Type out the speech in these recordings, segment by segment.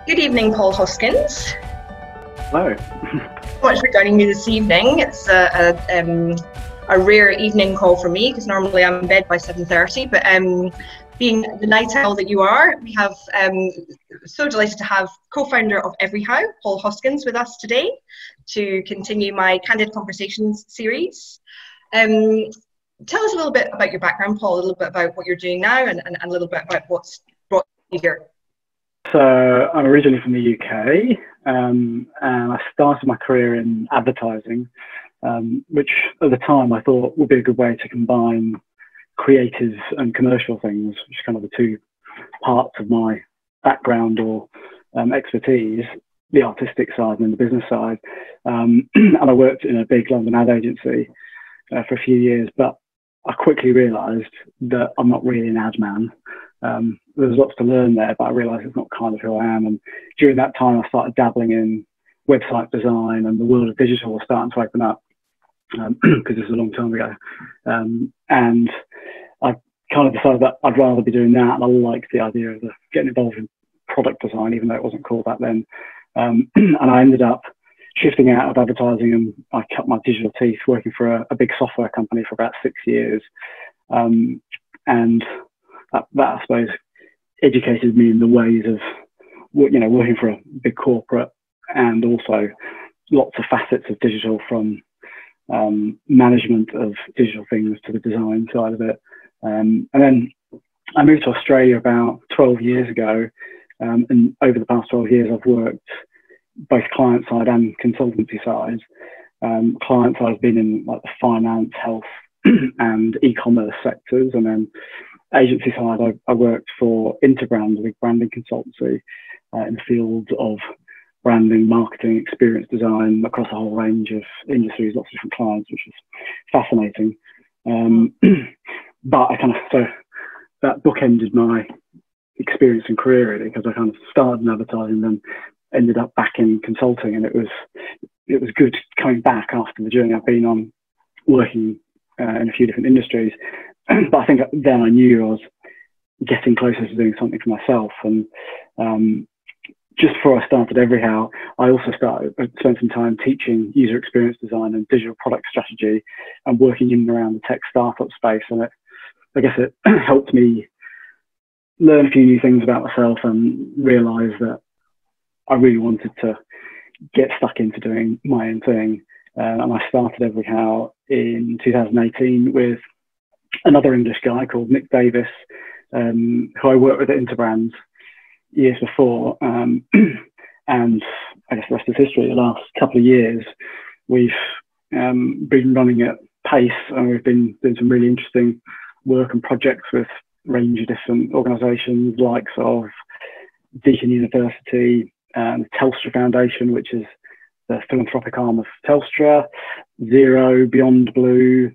Good evening, Paul Hoskins. Hello. Thank you so much for joining me this evening. It's a rare evening call for me because normally I'm in bed by 7:30. But being the night owl that you are, we have so delighted to have co-founder of Everyhow, Paul Hoskins, with us today to continue my Candid Conversations series. Tell us a little bit about your background, Paul, a little bit about what you're doing now and a little bit about what's brought you here. So I'm originally from the UK, and I started my career in advertising, which at the time I thought would be a good way to combine creative and commercial things, which are kind of the two parts of my background or expertise, the artistic side and then the business side. And I worked in a big London ad agency for a few years, but I quickly realised that I'm not really an ad man. There's lots to learn there, but I realised it's not kind of who I am. And during that time, I started dabbling in website design, and the world of digital was starting to open up because this is a long time ago. And I kind of decided that I'd rather be doing that. And I liked the idea of getting involved in product design, even though it wasn't called that then. And I ended up shifting out of advertising, and I cut my digital teeth working for a big software company for about 6 years. And that I suppose educated me in the ways of, working for a big corporate, and also lots of facets of digital, from management of digital things to the design side of it. And then I moved to Australia about 12 years ago, and over the past 12 years I've worked both client side and consultancy side. Client side has been in like the finance, health and e-commerce sectors, and then agency side I worked for Interbrand, a big branding consultancy in the field of branding, marketing, experience design across a whole range of industries, lots of different clients, which is fascinating. But so that bookended my experience and career, really, because I kind of started in advertising, then ended up back in consulting, and it was good coming back after the journey I've been on, working in a few different industries. But I think then I knew I was getting closer to doing something for myself. And just before I started Everyhow, I also spent some time teaching user experience design and digital product strategy, and working in and around the tech startup space. And I guess it helped me learn a few new things about myself and realise that I really wanted to get stuck into doing my own thing. And I started Everyhow in 2018 with another English guy called Nick Davis, who I worked with at Interbrand years before. And I guess the rest is history. The last couple of years, we've been running at pace, and we've been doing some really interesting work and projects with a range of different organisations, likes of Deakin University, Telstra Foundation, which is the philanthropic arm of Telstra, Zero, Beyond Blue,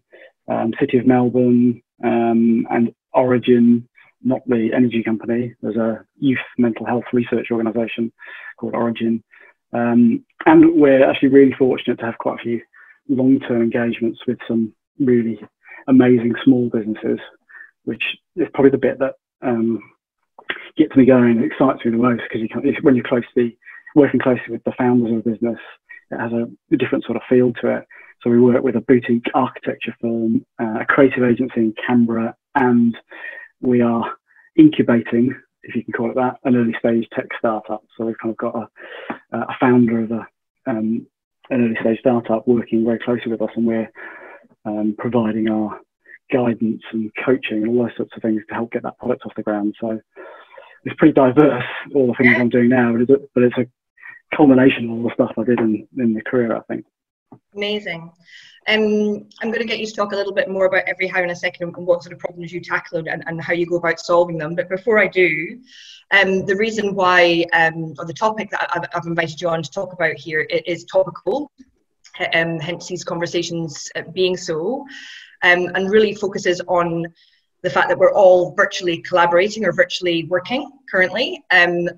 City of Melbourne, and Origin, not the energy company. There's a youth mental health research organisation called Origin. And we're actually really fortunate to have quite a few long-term engagements with some really amazing small businesses, which is probably the bit that gets me going and excites me the most, because when you're working closely with the founders of a business, it has a different sort of feel to it. So we work with a boutique architecture firm, a creative agency in Canberra, and we are incubating, if you can call it that, an early stage tech startup. So we've kind of got a founder of an early stage startup working very closely with us, and we're providing our guidance and coaching and all those sorts of things to help get that product off the ground. So it's pretty diverse, all the things I'm doing now, but it's a culmination of all the stuff I did in the career, I think. Amazing. I'm going to get you to talk a little bit more about Everyhow in a second, and what sort of problems you tackle and how you go about solving them. But before I do, the reason why, or the topic that I've invited you on to talk about here is topical, hence these conversations being so, and really focuses on the fact that we're all virtually collaborating or virtually working currently, and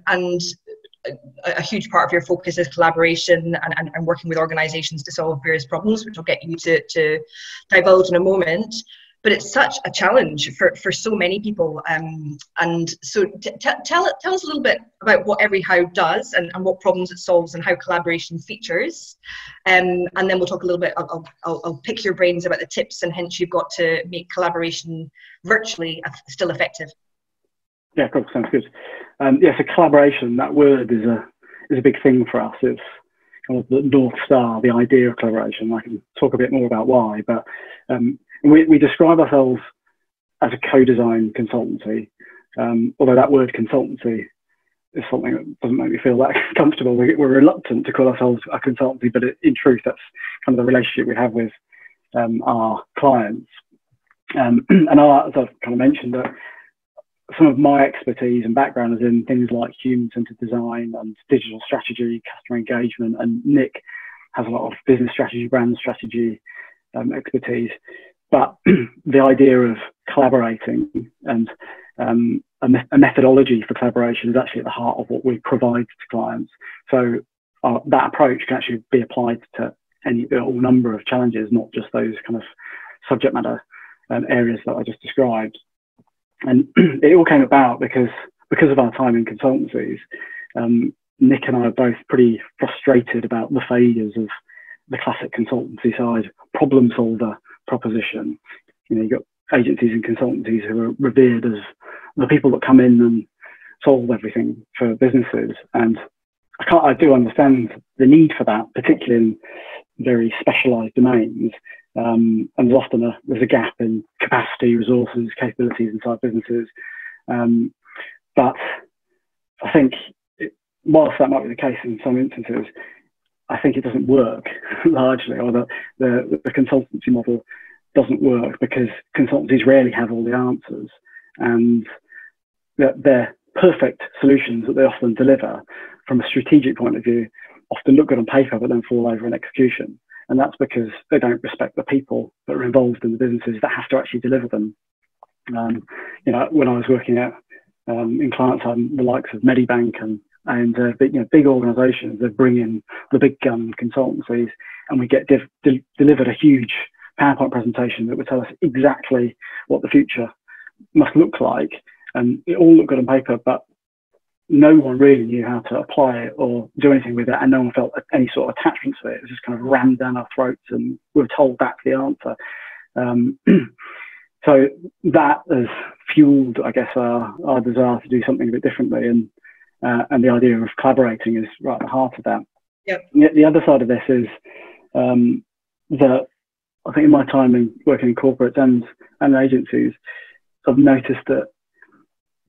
a huge part of your focus is collaboration and working with organisations to solve various problems, which I'll get you to divulge in a moment. but it's such a challenge for so many people. And so tell us a little bit about what Everyhow does and what problems it solves and how collaboration features. And then we'll talk a little bit, I'll pick your brains about the tips and hints you've got to make collaboration virtually still effective. Yeah, cool, sounds good. So collaboration, that word is a big thing for us. It's kind of the North Star, the idea of collaboration. I can talk a bit more about why, but we describe ourselves as a co-design consultancy, although that word consultancy is something that doesn't make me feel that comfortable. We're reluctant to call ourselves a consultancy, but in truth, that's kind of the relationship we have with our clients. And as I've kind of mentioned, that some of my expertise and background is in things like human-centered design and digital strategy, customer engagement, and Nick has a lot of business strategy, brand strategy expertise. But the idea of collaborating and a methodology for collaboration is actually at the heart of what we provide to clients. So that approach can actually be applied to any or number of challenges, not just those kind of subject matter areas that I just described. And it all came about because of our time in consultancies. Nick and I are both pretty frustrated about the failures of the classic consultancy side problem solver proposition. You've got agencies and consultancies who are revered as the people that come in and solve everything for businesses. And I do understand the need for that, particularly in very specialised domains. And there's often a gap in capacity, resources, capabilities inside businesses. But I think whilst that might be the case in some instances, I think it doesn't work largely, or the consultancy model doesn't work because consultancies rarely have all the answers, and their perfect solutions that they often deliver from a strategic point of view often look good on paper but then fall over in execution. And that's because they don't respect the people that are involved in the businesses that have to actually deliver them. When I was working in client side, the likes of Medibank and big organisations, they bring in the big gun consultancies, and we get delivered a huge PowerPoint presentation that would tell us exactly what the future must look like. And it all looked good on paper, but no one really knew how to apply it or do anything with it, and no one felt any sort of attachment to it. It was just kind of rammed down our throats, and we were told that's the answer. So that has fueled, I guess, our desire to do something a bit differently, and the idea of collaborating is right at the heart of that. Yep. The other side of this is that I think in my time in working in corporates and agencies, I've noticed that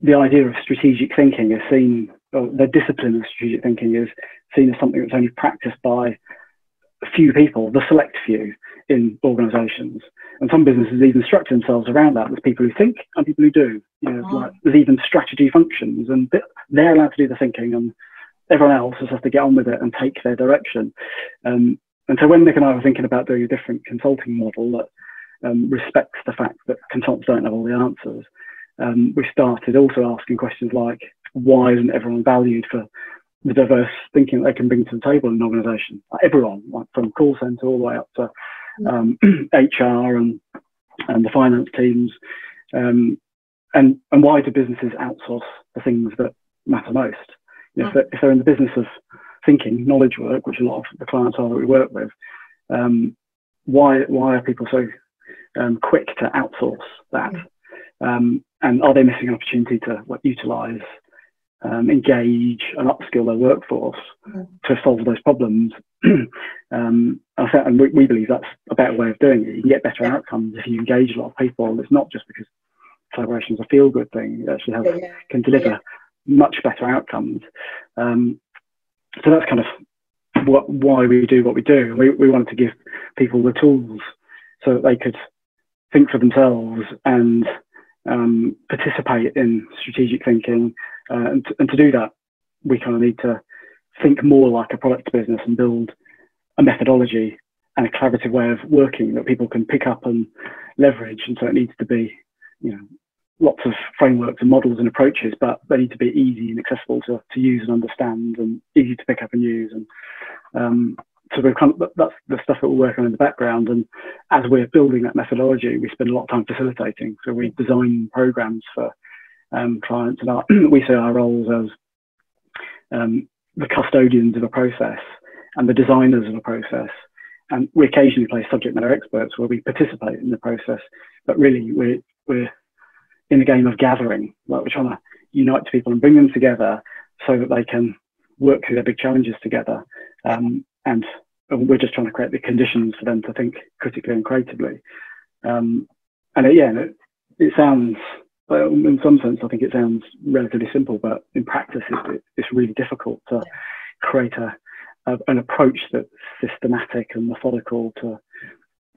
the idea of strategic thinking is seen, or the discipline of strategic thinking is seen as something that's only practiced by a few people, the select few in organisations. And some businesses even structure themselves around that. There's people who think and people who do. Like there's even strategy functions, and they're allowed to do the thinking, and everyone else just has to get on with it and take their direction. And so when Nick and I were thinking about doing a different consulting model that respects the fact that consultants don't have all the answers, we started also asking questions like, why isn't everyone valued for the diverse thinking that they can bring to the table in an organisation? Like everyone, like from call centre all the way up to HR and the finance teams. And why do businesses outsource the things that matter most? If they're in the business of thinking, knowledge work, which a lot of the clients are that we work with, why are people so quick to outsource that? And are they missing an opportunity to utilise, engage and upskill their workforce to solve those problems? And we believe that's a better way of doing it. You can get better outcomes if you engage a lot of people. It's not just because collaboration is a feel-good thing. It actually can deliver much better outcomes. So that's kind of why we do what we do. We wanted to give people the tools so that they could think for themselves and participate in strategic thinking, and to do that we kind of need to think more like a product business and build a methodology and a collaborative way of working that people can pick up and leverage. And so it needs to be lots of frameworks and models and approaches, but they need to be easy and accessible to use and understand, and easy to pick up and use. And so we've kind of, that's the stuff that we're working on in the background. And as we're building that methodology, we spend a lot of time facilitating. So we design programs for clients, and we see our roles as the custodians of a process and the designers of a process. And we occasionally play subject matter experts where we participate in the process, but really we're in the game of gathering. Like, we're trying to unite people and bring them together so that they can work through their big challenges together. And we're just trying to create the conditions for them to think critically and creatively. It sounds, in some sense, I think it sounds relatively simple, but in practice, it's really difficult to create an approach that's systematic and methodical to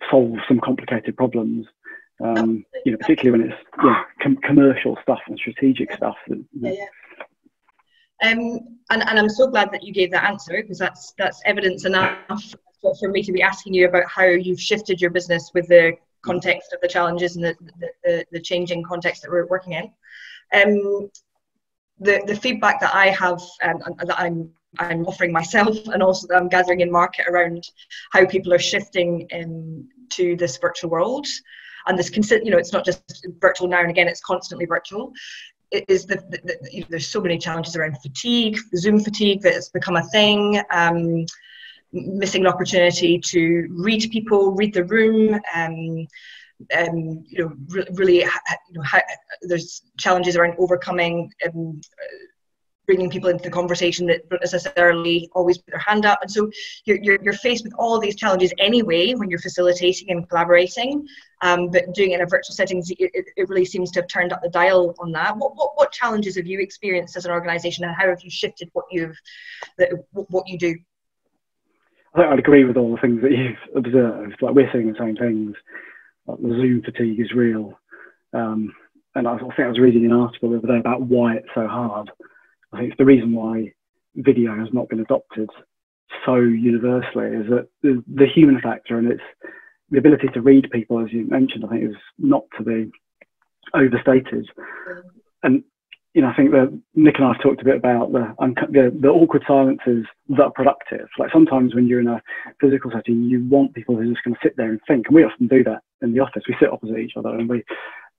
solve some complicated problems. Particularly when it's commercial stuff and strategic stuff. And I'm so glad that you gave that answer, because that's evidence enough for me to be asking you about how you've shifted your business with the context of the challenges and the changing context that we're working in. The feedback that I have that I'm offering myself, and also that I'm gathering in market around how people are shifting to this virtual world, and this it's not just virtual now and again, it's constantly virtual. It is there's so many challenges around fatigue, Zoom fatigue, that has become a thing. Missing an opportunity to read people, read the room. There's challenges around overcoming, bringing people into the conversation that don't necessarily always put their hand up. And so you're faced with all these challenges anyway when you're facilitating and collaborating, but doing it in a virtual setting, it really seems to have turned up the dial on that. What challenges have you experienced as an organisation, and how have you shifted what you do? I think I'd agree with all the things that you've observed. Like, we're seeing the same things. Like, the Zoom fatigue is real. And I think I was reading an article the other day about why it's so hard. I think it's the reason why video has not been adopted so universally is that the human factor, and it's the ability to read people, as you mentioned, I think is not to be overstated. And I think that Nick and I have talked a bit about the awkward silences that are productive. Like, sometimes when you're in a physical setting, you want people who are just going to sit there and think, and we often do that in the office. We sit opposite each other, and we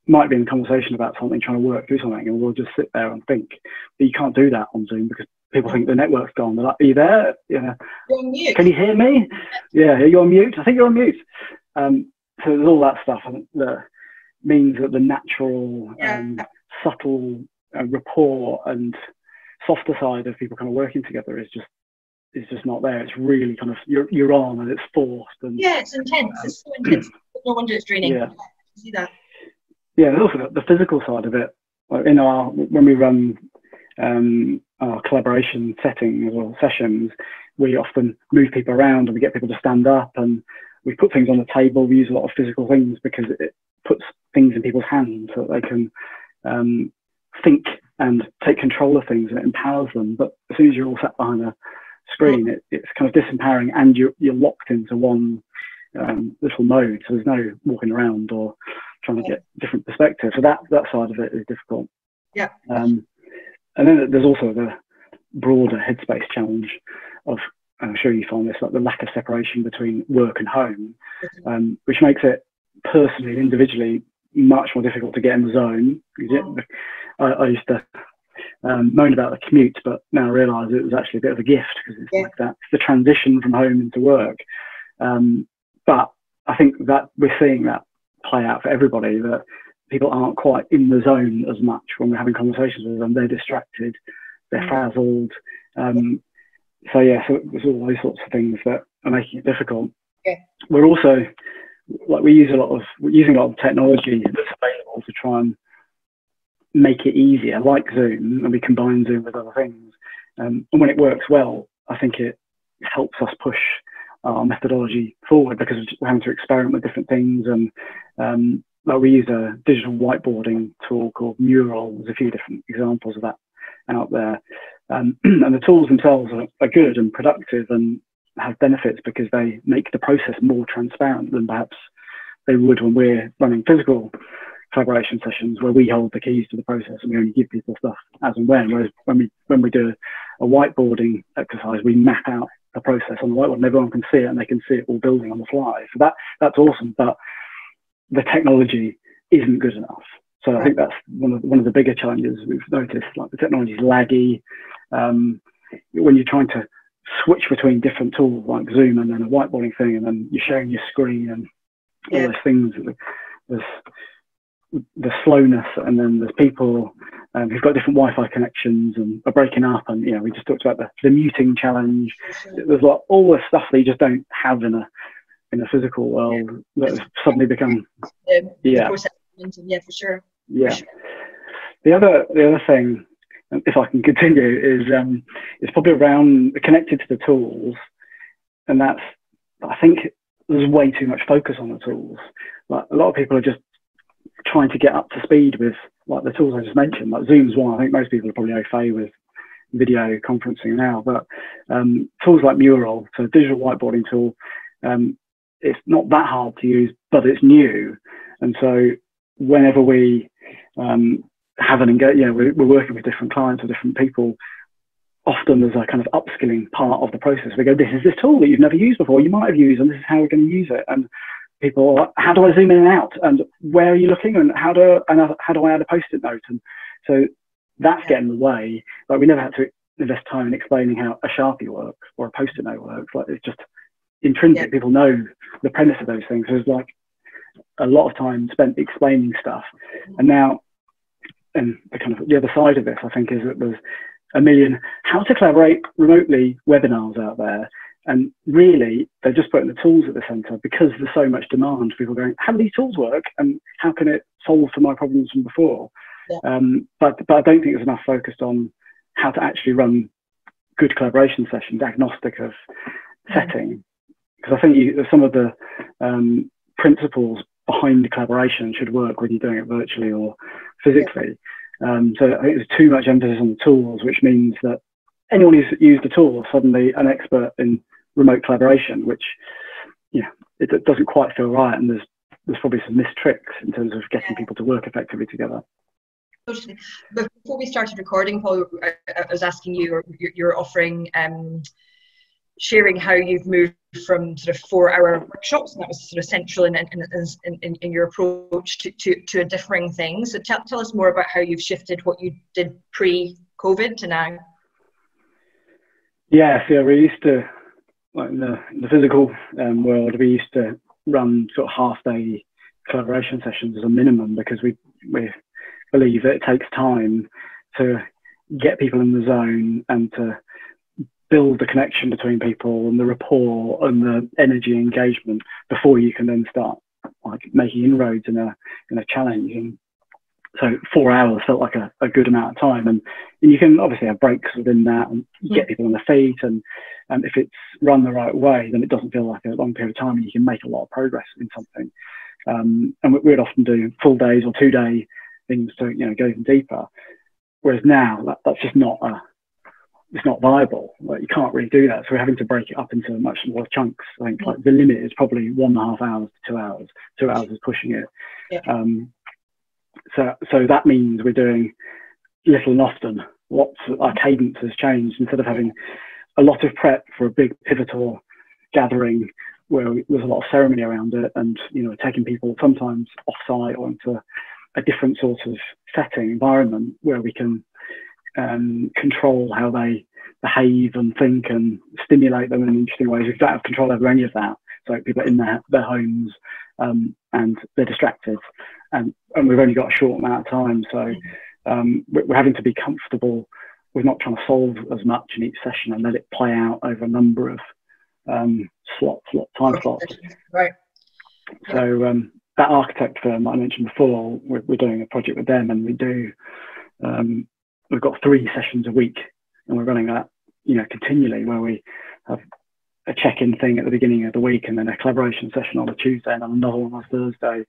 might be in a conversation about something, trying to work through something, and we'll just sit there and think. But you can't do that on Zoom because people think the network's gone. They're like, "Are you there? Yeah. You're on mute. Can you hear me? Yeah, you're on mute. I think you're on mute." So there's all that stuff that means that the natural, subtle rapport and softer side of people kind of working together is just not there. It's really kind of you're on, and it's forced. And it's intense. It's so intense. No wonder it's draining. Yeah. I see that. Yeah, and also the physical side of it. Like, when we run our collaboration settings or sessions, we often move people around and we get people to stand up, and we put things on the table. We use a lot of physical things because it puts things in people's hands so that they can think and take control of things, and it empowers them. But as soon as you're all sat behind a screen, it's kind of disempowering, and you're locked into one little mode. So there's no walking around or trying to get different perspectives. So that side of it is difficult. Yeah. And then there's also the broader headspace challenge of, and I'm sure you find this, like the lack of separation between work and home, which makes it personally and individually much more difficult to get in the zone. I used to moan about the commute, but now I realise it was actually a bit of a gift, because it's like that, it's the transition from home into work. But I think that we're seeing that play out for everybody, that people aren't quite in the zone as much when we're having conversations with them. They're distracted, they're frazzled. So there's all those sorts of things that are making it difficult. We're also, like, we're using a lot of technology that's available to try and make it easier, like Zoom, and we combine Zoom with other things. And when it works well, I think it helps us push our methodology forward, because we're having to experiment with different things. And like, we use a digital whiteboarding tool called Mural. There's a few different examples of that out there. And the tools themselves are good and productive and have benefits because they make the process more transparent than perhaps they would when we're running physical collaboration sessions, where we hold the keys to the process and we only give people stuff as and when. Whereas when we do a whiteboarding exercise, we map out the process on the whiteboard, and everyone can see it, and they can see it all building on the fly. So that's awesome, but the technology isn't good enough. So I think that's one of the bigger challenges we've noticed. Like, the technology is laggy. When you're trying to switch between different tools like Zoom and then a whiteboarding thing, and then you're sharing your screen and all those things, there's the slowness, and then there's people who've got different Wi-Fi connections and are breaking up, and we just talked about the muting challenge. There's like all this stuff that you just don't have in a physical world that has suddenly become for sure. The other thing, if I can continue, is probably around connected to the tools, and that's, I think there's way too much focus on the tools. Like, a lot of people are just trying to get up to speed with like the tools I just mentioned. Like Zoom's one. I think most people are probably au fait with video conferencing now, but tools like Mural, so a digital whiteboarding tool, it's not that hard to use, but it's new, and so whenever we have an we're working with different clients or different people, often there's a kind of upskilling part of the process. We go, this is this tool that you've never used before, you might have used, and this is how we're going to use it. And people are like, how do I zoom in and out? And where are you looking? And how do I add a post-it note? And so that's getting in the way. Like, we never had to invest time in explaining how a Sharpie works or a post-it note works. Like, it's just intrinsic. People know the premise of those things. So there's like a lot of time spent explaining stuff. And now, and the other side of this, I think, is that there's a million how to collaborate remotely webinars out there, and really they're just putting the tools at the center because there's so much demand. People going, how do these tools work, and how can it solve for my problems from before? But I don't think there's enough focused on how to actually run good collaboration sessions agnostic of setting, because I think some of the principles behind collaboration should work whether you're doing it virtually or physically. So I think there's too much emphasis on the tools, which means that anyone who's used the tool is suddenly an expert in remote collaboration, which it doesn't quite feel right, and there's probably some missed tricks in terms of getting people to work effectively together. Totally. But before we started recording, Paul, I was asking you, or you're offering sharing how you've moved from sort of 4-hour workshops, and that was sort of central in your approach to a differing thing. So tell us more about how you've shifted what you did pre-COVID to now. Yeah, so we used to, like in the physical world, we used to run sort of half-day collaboration sessions as a minimum, because we believe that it takes time to get people in the zone and to build the connection between people and the rapport and the energy engagement before you can then start like making inroads in a challenge. And so 4 hours felt like a good amount of time, and you can obviously have breaks within that and get people on their feet, and if it's run the right way, then it doesn't feel like a long period of time, and you can make a lot of progress in something. And we'd often do full days or 2-day things to go even deeper, whereas now that's just not it's not viable. Like, you can't really do that, so we're having to break it up into much smaller chunks. I think like the limit is probably 1.5 hours to 2 hours. 2 hours is pushing it. So that means we're doing little and often. Our cadence has changed. Instead of having a lot of prep for a big pivotal gathering where there's a lot of ceremony around it, and taking people sometimes off-site or into a different sort of setting environment where we can control how they behave and think and stimulate them in interesting ways. We don't have control over any of that. So people are in their homes and they're distracted, and we've only got a short amount of time. So we're having to be comfortable with not trying to solve as much in each session and let it play out over a number of time slots. Right. So that architect firm I mentioned before, we're doing a project with them, and we've got 3 sessions a week, and we're running that continually, where we have a check-in thing at the beginning of the week, and then a collaboration session on a Tuesday, and another one on a Thursday.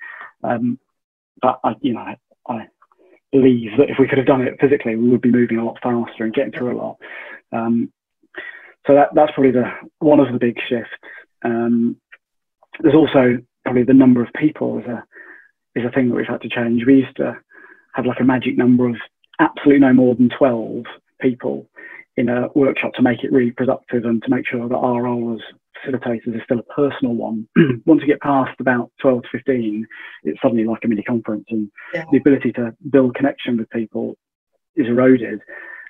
But I believe that if we could have done it physically, we would be moving a lot faster and getting through a lot. So that's probably one of the big shifts. There's also probably the number of people is a thing that we've had to change. We used to have like a magic number of absolutely no more than 12 people in a workshop to make it really productive and to make sure that our role as facilitators is still a personal one. Once you get past about 12 to 15, it's suddenly like a mini conference, and the ability to build connection with people is eroded.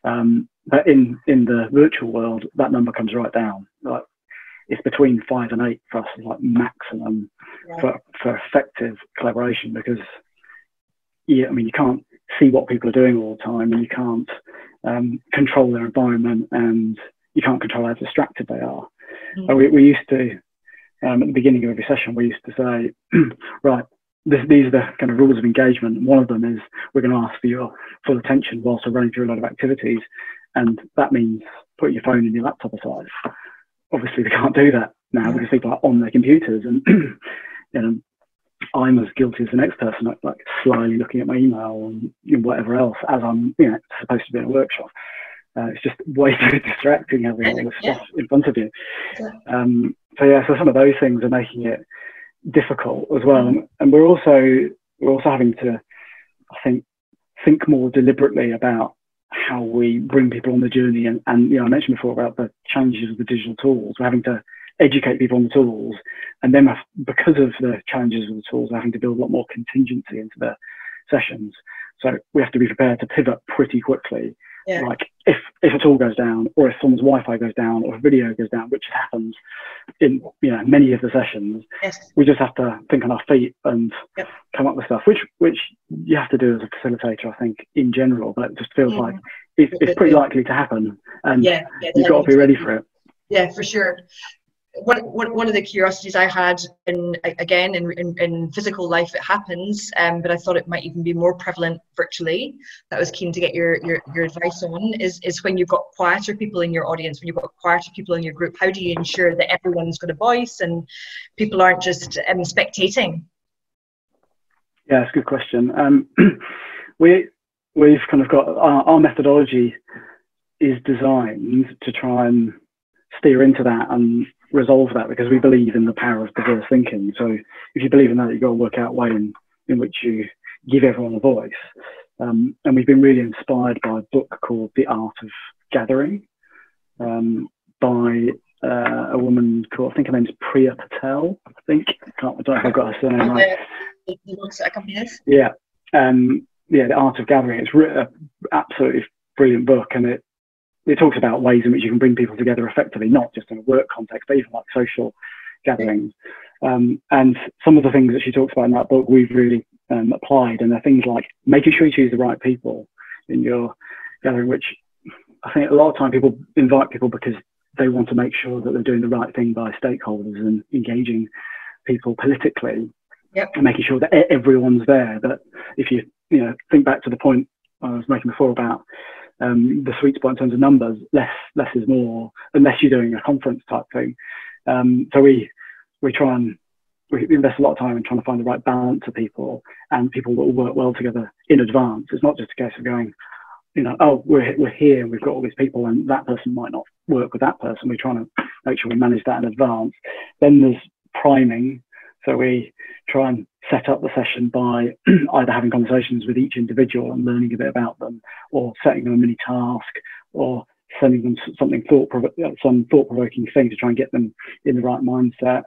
But in the virtual world, that number comes right down. Like, it's between 5 and 8 for us, like maximum for effective collaboration, because I mean, you can't see what people are doing all the time, and you can't control their environment, and you can't control how distracted they are. We used to, at the beginning of every session, we used to say, right, these are the kind of rules of engagement. One of them is we're going to ask for your full attention whilst we're running through a lot of activities, and that means put your phone and your laptop aside. Obviously, we can't do that now because people are on their computers, and you know, I'm as guilty as the next person, like slyly looking at my email and whatever else as I'm supposed to be in a workshop. It's just way too distracting having all this stuff in front of you. So some of those things are making it difficult as well, and we're also having to, I think more deliberately about how we bring people on the journey. And I mentioned before about the challenges of the digital tools. We're having to educate people on the tools, and then because of the challenges of the tools, we're having to build a lot more contingency into the sessions. So we have to be prepared to pivot pretty quickly. Like if a tool goes down, or if someone's Wi-Fi goes down, or a video goes down, which happens in many of the sessions, we just have to think on our feet and come up with stuff, which you have to do as a facilitator, I think, in general. But it just feels like it's pretty likely to happen, and you've got to be ready for it. Yeah, for sure. One of the curiosities I had in physical life, it happens, but I thought it might even be more prevalent virtually, that I was keen to get your advice on, is when you've got quieter people in your audience, when you've got quieter people in your group, how do you ensure that everyone's got a voice and people aren't just spectating? Yeah, that's a good question. We've kind of got our methodology is designed to try and steer into that and resolve that, because we believe in the power of diverse thinking. So if you believe in that, you've got to work out a way in which you give everyone a voice. And we've been really inspired by a book called The Art of Gathering, by a woman called, I think her name's Priya Patel, I don't know if I've got her surname right. The Art of Gathering. It's an absolutely brilliant book, and it talks about ways in which you can bring people together effectively, not just in a work context, but even like social gatherings. And some of the things that she talks about in that book, we've really applied, and they're things like making sure you choose the right people in your gathering, which I think a lot of time people invite people because they want to make sure that they're doing the right thing by stakeholders and engaging people politically, and making sure that everyone's there. But if you think back to the point I was making before about the sweet spot in terms of numbers, less is more, unless you're doing a conference type thing. So we invest a lot of time in trying to find the right balance of people, and people that will work well together in advance. It's not just a case of going, we're here and we've got all these people, and that person might not work with that person. We're trying to make sure we manage that in advance. Then there's priming. So we try and set up the session by either having conversations with each individual and learning a bit about them, or setting them a mini task, or sending them some thought-provoking thing to try and get them in the right mindset.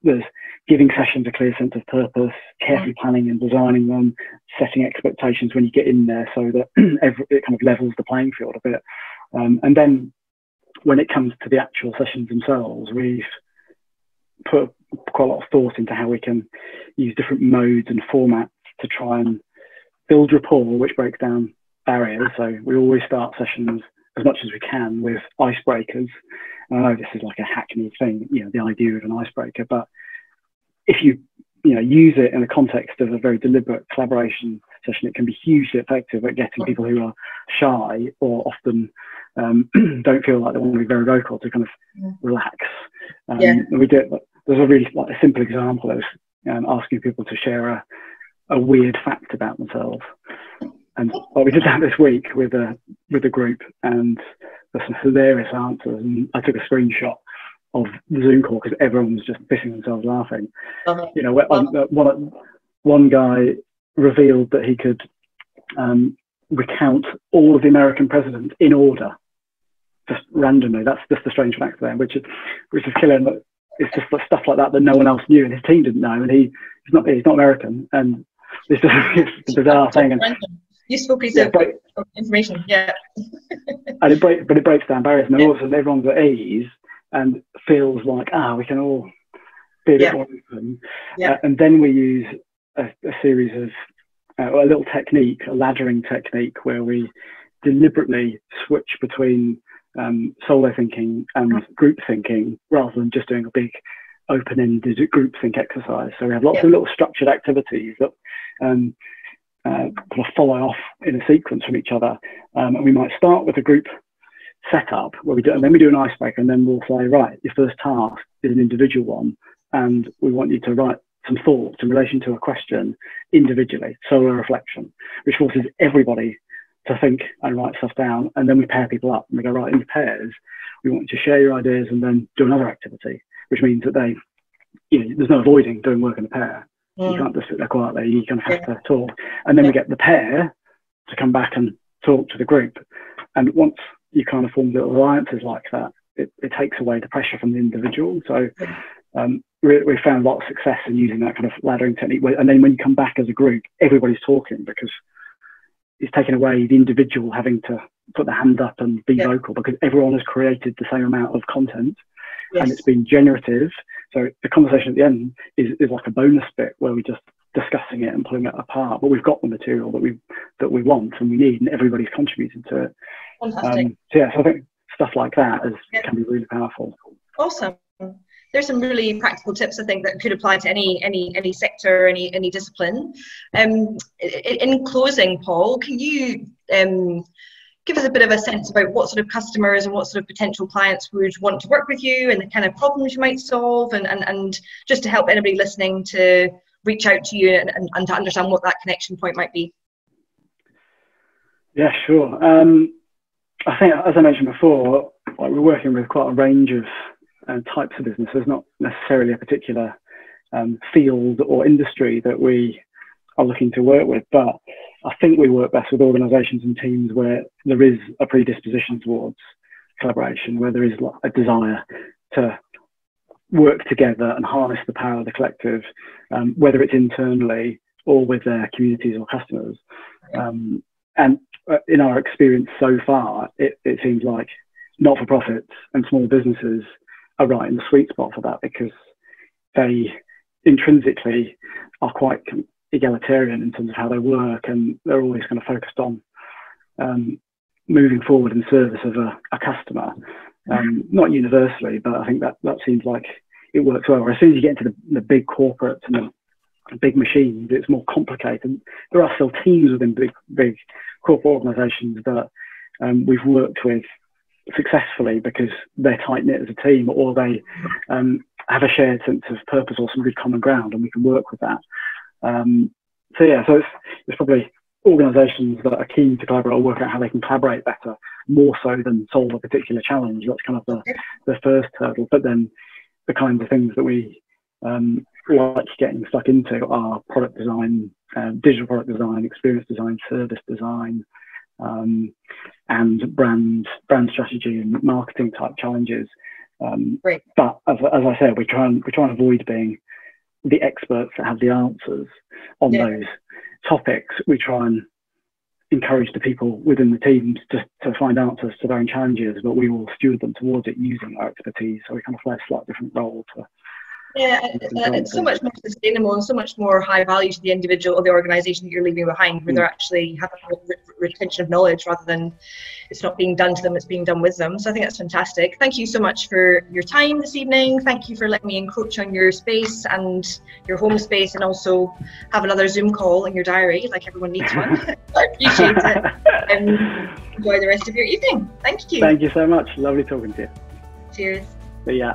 There's giving sessions a clear sense of purpose, carefully planning and designing them, setting expectations when you get in there so that it kind of levels the playing field a bit. And then when it comes to the actual sessions themselves, we've put quite a lot of thought into how we can use different modes and formats to try and build rapport, which breaks down barriers. So we always start sessions as much as we can with icebreakers. And I know this is like a hackneyed thing, the idea of an icebreaker, but if you use it in the context of a very deliberate collaboration session, it can be hugely effective at getting people who are shy or often don't feel like they want to be very vocal to kind of relax. And we do it. There's a really a simple example of asking people to share a weird fact about themselves. And we did that this week with a group, and there's some hilarious answers. And I took a screenshot of the Zoom call because everyone was just pissing themselves laughing. One guy revealed that he could recount all of the American presidents in order just randomly. That's just the strange fact there, which is killer. It's just stuff like that no one else knew, and his team didn't know, and he's not American, and it's just it's a bizarre thing. And useful piece of information, yeah. And it breaks down barriers, and also everyone's at ease and feels like we can all be a bit more open. And then we use a series of a little technique, a laddering technique, where we deliberately switch between solo thinking and group thinking, rather than just doing a big open-ended group think exercise. So we have lots of little structured activities that kind of follow off in a sequence from each other, and we might start with a group setup where and then we do an icebreaker, and then we'll say, right, your first task is an individual one, and we want you to write some thoughts in relation to a question individually, solo reflection, which forces everybody to think and write stuff down. And then we pair people up, and we go, right, in pairs, we want you to share your ideas and then do another activity, which means that there's no avoiding doing work in a pair. You can't just sit there quietly, you kind of have to talk. And then we get the pair to come back and talk to the group. And once you kind of form little alliances like that, it takes away the pressure from the individual. So we found a lot of success in using that kind of laddering technique. And then when you come back as a group, everybody's talking, because it's taken away the individual having to put their hand up and be vocal, because everyone has created the same amount of content, and it's been generative. So the conversation at the end is like a bonus bit where we're just discussing it and pulling it apart, but we've got the material that we want and we need, and everybody's contributed to it. Fantastic. So I think stuff like that can be really powerful. Awesome. There's some really practical tips, I think, that could apply to any sector, any discipline. In closing, Paul, can you give us a bit of a sense about what sort of customers and what sort of potential clients would want to work with you, and the kind of problems you might solve, and just to help anybody listening to reach out to you and to understand what that connection point might be? Yeah, sure. I think, as I mentioned before, we're working with quite a range of types of businesses, not necessarily a particular field or industry that we are looking to work with, but I think we work best with organisations and teams where there is a predisposition towards collaboration, where there is a desire to work together and harness the power of the collective, whether it's internally or with their communities or customers. And in our experience so far, it seems like not-for-profits and small businesses are right in the sweet spot for that, because they intrinsically are quite egalitarian in terms of how they work, and they're always kind of focused on moving forward in service of a customer. Not universally, but I think that seems like it works well. As soon as you get into the big corporates and the big machines, it's more complicated. There are still teams within big corporate organisations that we've worked with successfully because they're tight-knit as a team, or they have a shared sense of purpose or some good common ground, and we can work with that. So it's probably organisations that are keen to collaborate or work out how they can collaborate better, more so than solve a particular challenge. That's kind of the first hurdle. But then the kinds of things that we like getting stuck into are product design, digital product design, experience design, service design, and brand strategy and marketing type challenges. Great. But as I said, we try and avoid being the experts that have the answers on those topics. We try and encourage the people within the teams to find answers to their own challenges, but we will steward them towards it using our expertise. So we kind of play a slightly different role to. Yeah, it's so much more sustainable and so much more high value to the individual or the organisation that you're leaving behind, where they're actually having retention of knowledge rather than it's not being done to them, it's being done with them. So I think that's fantastic. Thank you so much for your time this evening. Thank you for letting me encroach on your space and your home space, and also have another Zoom call in your diary, like everyone needs one. I appreciate it. Enjoy the rest of your evening. Thank you. Thank you so much. Lovely talking to you. Cheers. See ya.